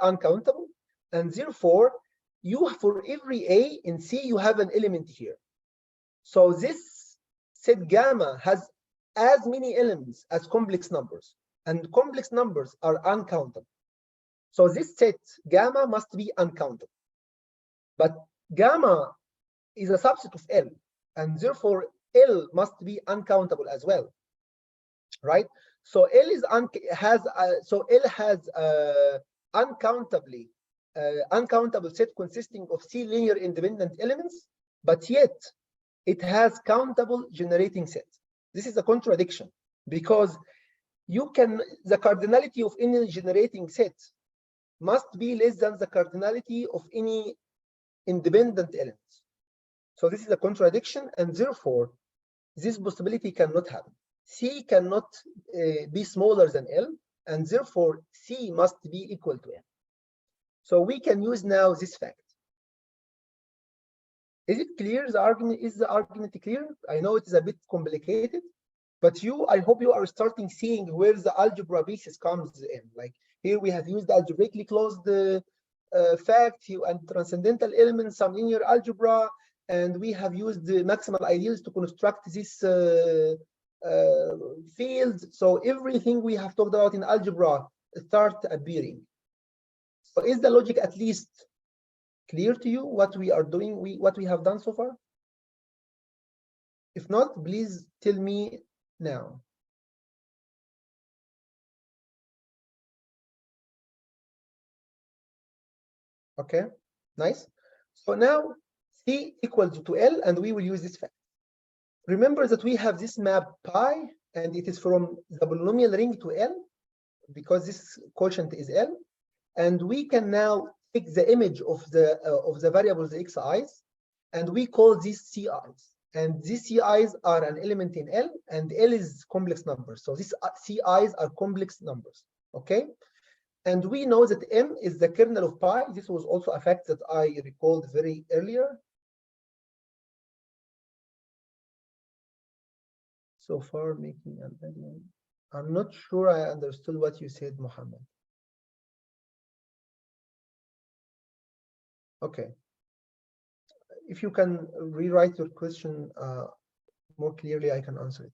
uncountable, and therefore you for every A in C you have an element here. So this set gamma has as many elements as complex numbers, and complex numbers are uncountable. So this set gamma must be uncountable. But gamma is a subset of L, and therefore L must be uncountable as well, right? So L has uncountable set consisting of C linear independent elements, but yet it has countable generating set. This is a contradiction because the cardinality of any generating set must be less than the cardinality of any independent elements. So this is a contradiction, and therefore this possibility cannot happen. C cannot be smaller than L, and therefore C must be equal to L. So we can use now this fact. Is it clear? The argument is the argument clear? I know it is a bit complicated, but I hope you are starting seeing where the algebra basis comes in. Like here we have used algebraically closed fact and transcendental elements, some linear algebra, and we have used the maximal ideals to construct this field. So everything we have talked about in algebra start appearing. So is the logic at least clear to you what we are doing, what we have done so far? If not, please tell me now. Okay, nice. So now C equals to L, and we will use this fact. Remember that we have this map pi, and it is from the polynomial ring to L, because this quotient is L, and we can now take the image of the variables xi's, and we call these ci's. And these ci's are an element in L, and L is complex numbers. So these ci's are complex numbers. Okay. And we know that M is the kernel of pi. This was also a fact that I recalled very earlier. So far, making an element. I'm not sure I understood what you said, Mohammed. Okay. If you can rewrite your question more clearly, I can answer it.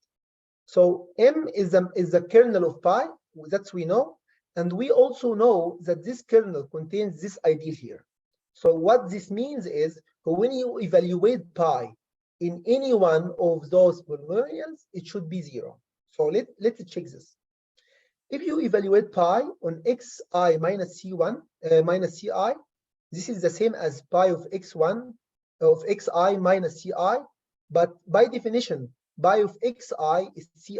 So M is the kernel of pi, that we know. And we also know that this kernel contains this ideal here. So what this means is when you evaluate pi in any one of those polynomials, it should be 0. So let's check this. If you evaluate pi on xi minus c1 minus ci, this is the same as pi of x1 of xi minus ci, but by definition, pi of xi is ci.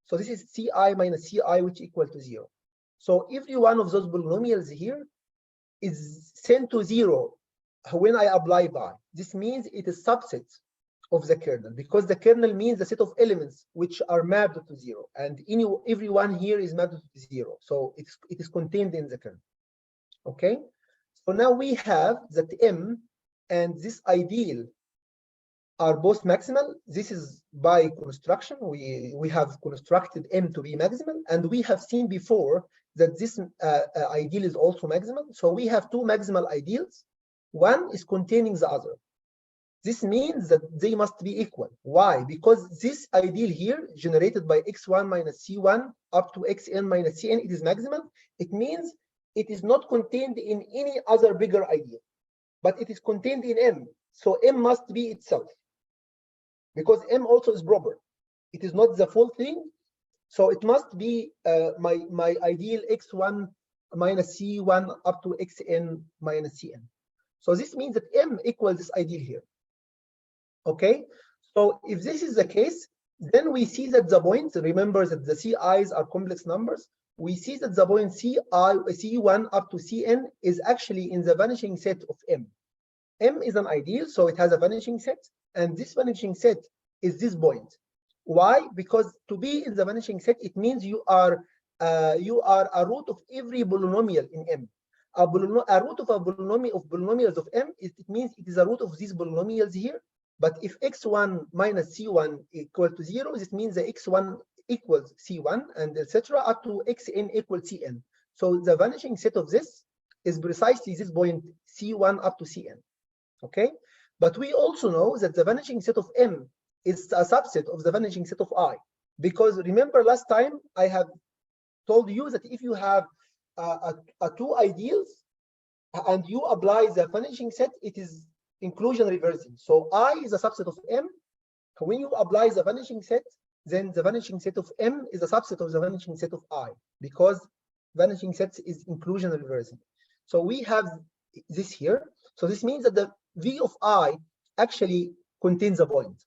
So this is ci minus ci, which equal to 0. So every one of those polynomials here is sent to 0 when I apply pi. This means it is subset of the kernel, because the kernel means the set of elements which are mapped to 0, and every one here is mapped to 0. So it is contained in the kernel. Okay. So now we have that M and this ideal are both maximal. This is by construction. We have constructed M to be maximal, and we have seen before that this ideal is also maximal. So we have two maximal ideals. One is containing the other. This means that they must be equal. Why? Because this ideal here, generated by x1 minus c1 up to xn minus cn, it is maximal. It means it is not contained in any other bigger ideal, but it is contained in M. So M must be itself, because M also is proper. It is not the full thing. So it must be my ideal x1 minus c1 up to xn minus cn. So this means that M equals this ideal here. Okay, so if this is the case, then we see that the points, remember that the ci's are complex numbers. we see that the point C1 up to Cn is actually in the vanishing set of M. M is an ideal, so it has a vanishing set, and this vanishing set is this point. Why? Because to be in the vanishing set, it means you are a root of every polynomial in M. A root of a polynomial of polynomials of M, it means it is a root of these polynomials here. But if x1 minus c1 equal to 0, this means the x1 equals c1 and etc. up to xn equals cn. So the vanishing set of this is precisely this point c1 up to cn. Okay, but we also know that the vanishing set of M is a subset of the vanishing set of I, because remember last time I have told you that if you have two ideals and you apply the vanishing set, it is inclusion reversing. So I is a subset of M. When you apply the vanishing set, then the vanishing set of M is a subset of the vanishing set of I, because vanishing set is inclusion reversing. So we have this here. So this means that the V of I actually contains a point.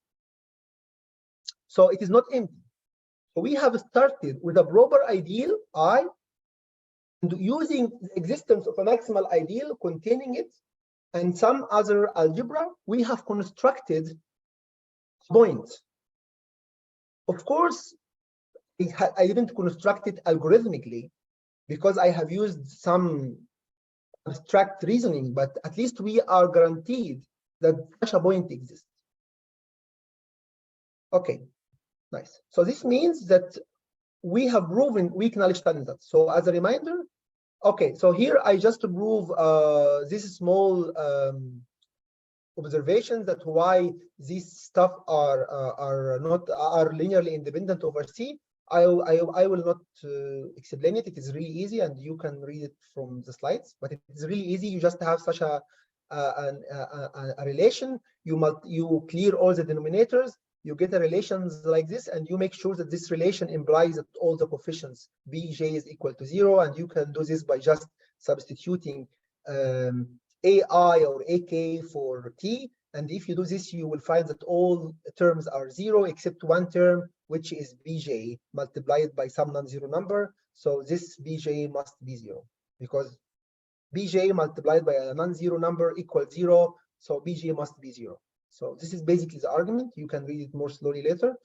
So it is not empty. So we have started with a proper ideal I, and using the existence of a maximal ideal containing it and some other algebra, we have constructed a point. Of course, I didn't construct it algorithmically because I have used some abstract reasoning, but at least we are guaranteed that such a point exists. Okay, nice. So this means that we have proven weak Nullstellensatz. So as a reminder, okay, so here I just prove this small observations that why these stuff are linearly independent over C. I will not explain it. It is really easy, and you can read it from the slides. But it is really easy. You just have such a relation. You clear all the denominators. You get a relations like this, and you make sure that this relation implies that all the coefficients Bj is equal to 0, and you can do this by just substituting AI or AK for T. And if you do this, you will find that all terms are 0 except one term, which is Bj multiplied by some non-zero number. So this Bj must be 0 because Bj multiplied by a non-zero number equals 0. So Bj must be 0. So this is basically the argument. You can read it more slowly later.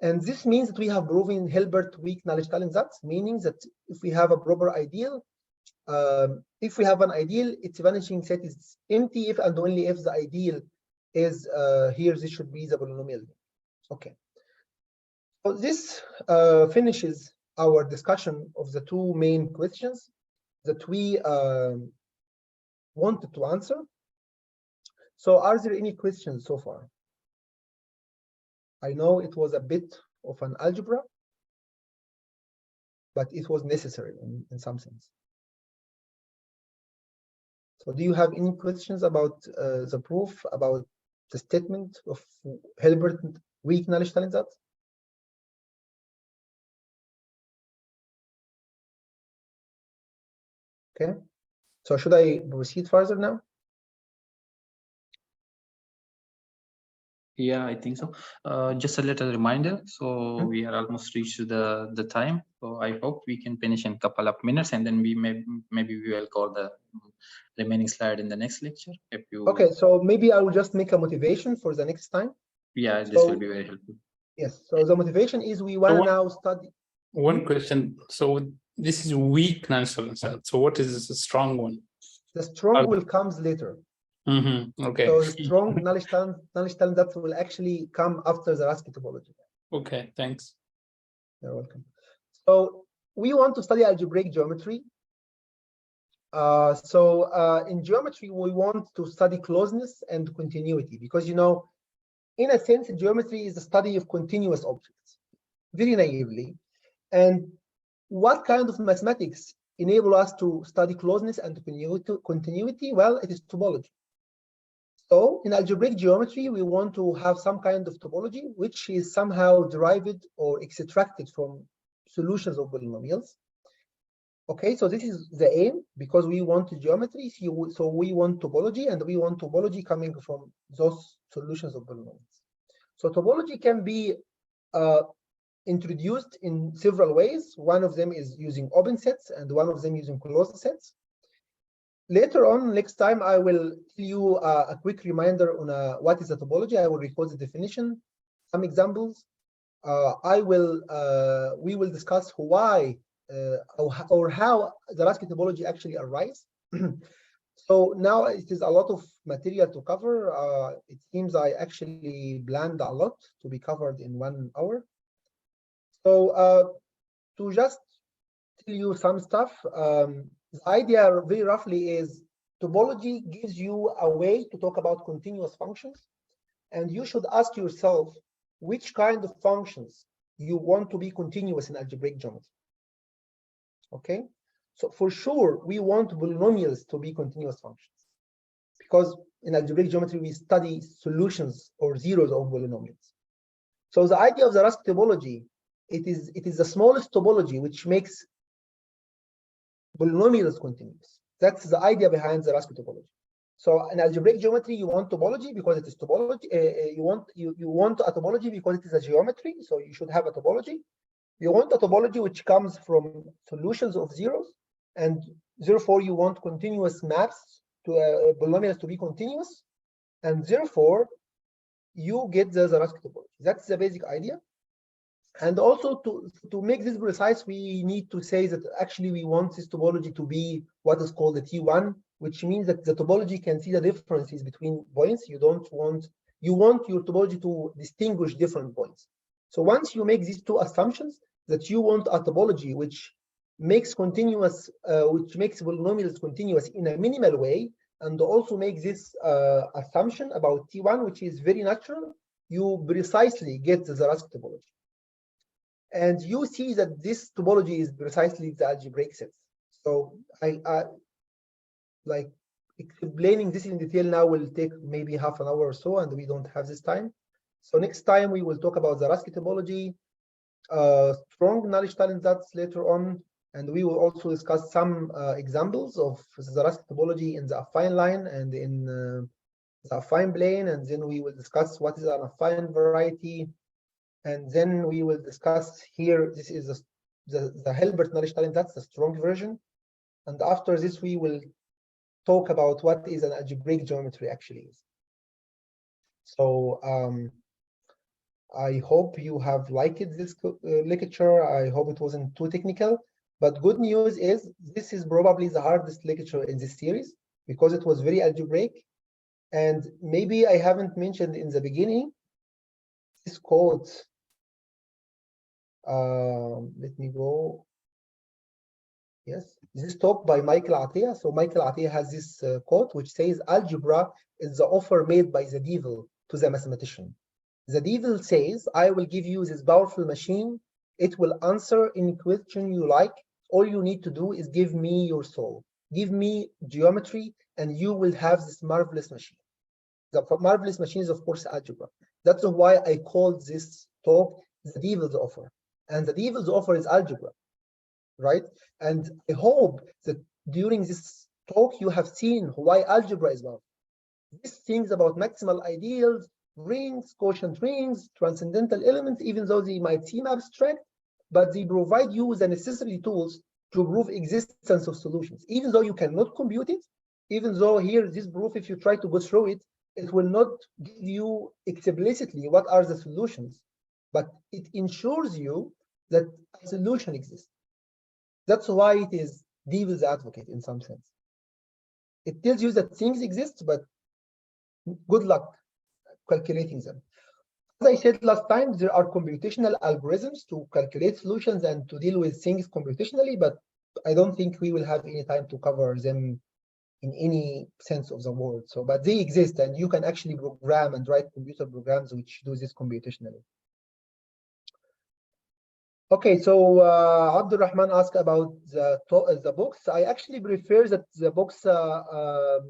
And this means that we have proven Hilbert weak Nullstellensatz, meaning that if we have a proper ideal, if we have an ideal, its vanishing set is empty if and only if the ideal is here. This should be the polynomial. Okay. So this finishes our discussion of the two main questions that we wanted to answer. So are there any questions so far? I know it was a bit of an algebra, but it was necessary in some sense. So do you have any questions about the proof, about the statement of Hilbert weak Nullstellensatz? Okay, so should I proceed further now? Yeah, I think so. Just a little reminder. So we are almost reached the time. So I hope we can finish in a couple of minutes, and then we maybe we will call the remaining slide in the next lecture. If you okay, so maybe I will just make a motivation for the next time. Yeah, this will be very helpful. Yes. So the motivation is we want to now study. One question. So this is weak Nullstellensatz. So what is the strong one? The strong will comes later. Okay. So the strong Nullstellensatz will actually come after the Raski topology. Okay, thanks. You're welcome. So we want to study algebraic geometry. In geometry, we want to study closeness and continuity because, you know, in a sense, geometry is the study of continuous objects, very naively. And what kind of mathematics enable us to study closeness and continuity? Well, it is topology. So in algebraic geometry, we want to have some kind of topology which is somehow derived or extracted from solutions of polynomials. Okay, so this is the aim because we want geometry, so we want topology, and we want topology coming from those solutions of polynomials. So topology can be introduced in several ways. One of them is using open sets, and one of them using closed sets. Later on, next time, I will tell you a quick reminder on what is a topology. I will record the definition, some examples. We will discuss why or how the Zariski topology actually arises. So now it is a lot of material to cover. It seems I actually planned a lot to be covered in 1 hour. So to just tell you some stuff, the idea very roughly is topology gives you a way to talk about continuous functions, and you should ask yourself which kind of functions you want to be continuous in algebraic geometry. Okay, so for sure we want polynomials to be continuous functions, because in algebraic geometry we study solutions or zeros of polynomials. So the idea of the Zariski topology, it is the smallest topology which makes polynomials continuous. That's the idea behind the Zariski topology. So in algebraic geometry, you want topology because it is topology. You want a topology because it is a geometry. So you should have a topology. You want a topology which comes from solutions of zeros, and therefore you want continuous maps to polynomials to be continuous, and therefore you get the Zariski topology. That's the basic idea. And also to make this precise, we need to say that actually we want this topology to be what is called a T1, which means that the topology can see the differences between points. You want your topology to distinguish different points. So once you make these two assumptions, that you want a topology which makes polynomials continuous in a minimal way, and also make this assumption about T1, which is very natural, you precisely get the Zariski topology. And you see that this topology is precisely the algebraic sets. So I like explaining this in detail now will take maybe half an hour or so, and we don't have this time. So next time we will talk about the Zariski topology, strong Nullstellensatz later on, and we will also discuss some examples of the Zariski topology in the affine line and in the affine plane, and then we will discuss what is an affine variety. And then we will discuss here, this is the Hilbert Nullstellensatz, the strong version. And after this, we will talk about what is an algebraic geometry actually is. So I hope you have liked this lecture. I hope it wasn't too technical. But good news is this is probably the hardest lecture in this series because it was very algebraic. And maybe I haven't mentioned in the beginning this quote. Let me go. Yes, this talk by Michael Atiyah. So Michael Atiyah has this quote which says, "Algebra is the offer made by the devil to the mathematician. The devil says, I will give you this powerful machine. It will answer any question you like. All you need to do is give me your soul. Give me geometry, and you will have this marvelous machine." The marvelous machine is, of course, algebra. That's why I called this talk the devil's offer. And the devil's offer is algebra, right? And I hope that during this talk, you have seen why algebra is powerful. These things about maximal ideals, rings, quotient rings, transcendental elements, even though they might seem abstract, but they provide you with the necessary tools to prove existence of solutions. Even though you cannot compute it, even though here, this proof, if you try to go through it, it will not give you explicitly what are the solutions, but it ensures you that a solution exists. That's why it is devil's advocate in some sense. It tells you that things exist, but good luck calculating them. As I said last time, there are computational algorithms to calculate solutions and to deal with things computationally, but I don't think we will have any time to cover them in any sense of the word. So, but they exist, and you can actually program and write computer programs which do this computationally. Okay, so Abdurrahman asked about the books. I actually prefer that the books to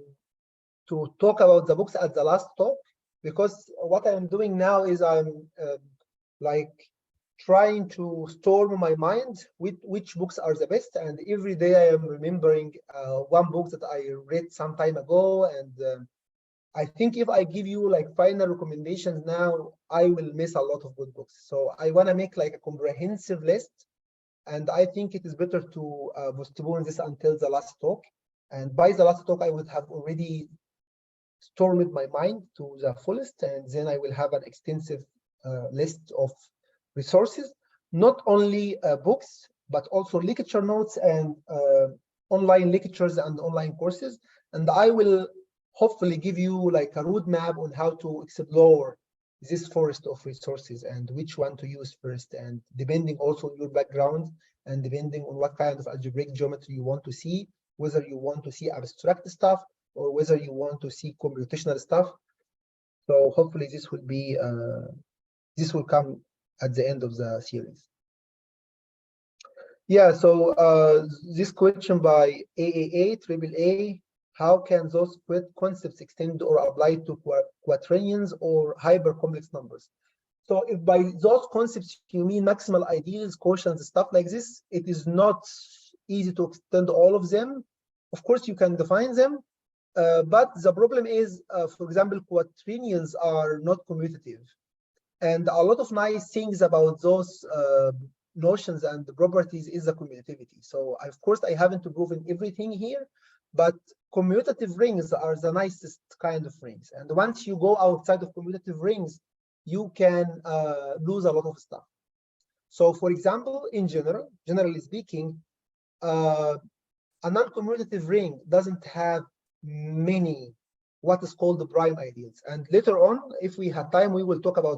talk about the books at the last talk, because what I'm doing now is I'm like trying to storm my mind with which books are the best, and every day I am remembering one book that I read some time ago, and I think if I give you like final recommendations now, I will miss a lot of good books. So I want to make like a comprehensive list. And I think it is better to postpone this until the last talk. And by the last talk, I would have already stormed my mind to the fullest. And then I will have an extensive list of resources, not only books, but also lecture notes and online lectures and online courses. And I will hopefully give you like a roadmap on how to explore this forest of resources and which one to use first, and depending also on your background and depending on what kind of algebraic geometry you want to see, whether you want to see abstract stuff or whether you want to see computational stuff. So hopefully this will be this will come at the end of the series. Yeah, so this question by AAA, how can those concepts extend or apply to quaternions or hypercomplex numbers? So if by those concepts you mean maximal ideals, quotients, stuff like this, it is not easy to extend all of them. Of course, you can define them, but the problem is, for example, quaternions are not commutative. And a lot of nice things about those notions and the properties is the commutativity. So of course, I haven't proven everything here, but commutative rings are the nicest kind of rings. And once you go outside of commutative rings, you can lose a lot of stuff. So for example, in generally speaking, a non-commutative ring doesn't have many what is called the prime ideals. And later on, if we have time, we will talk about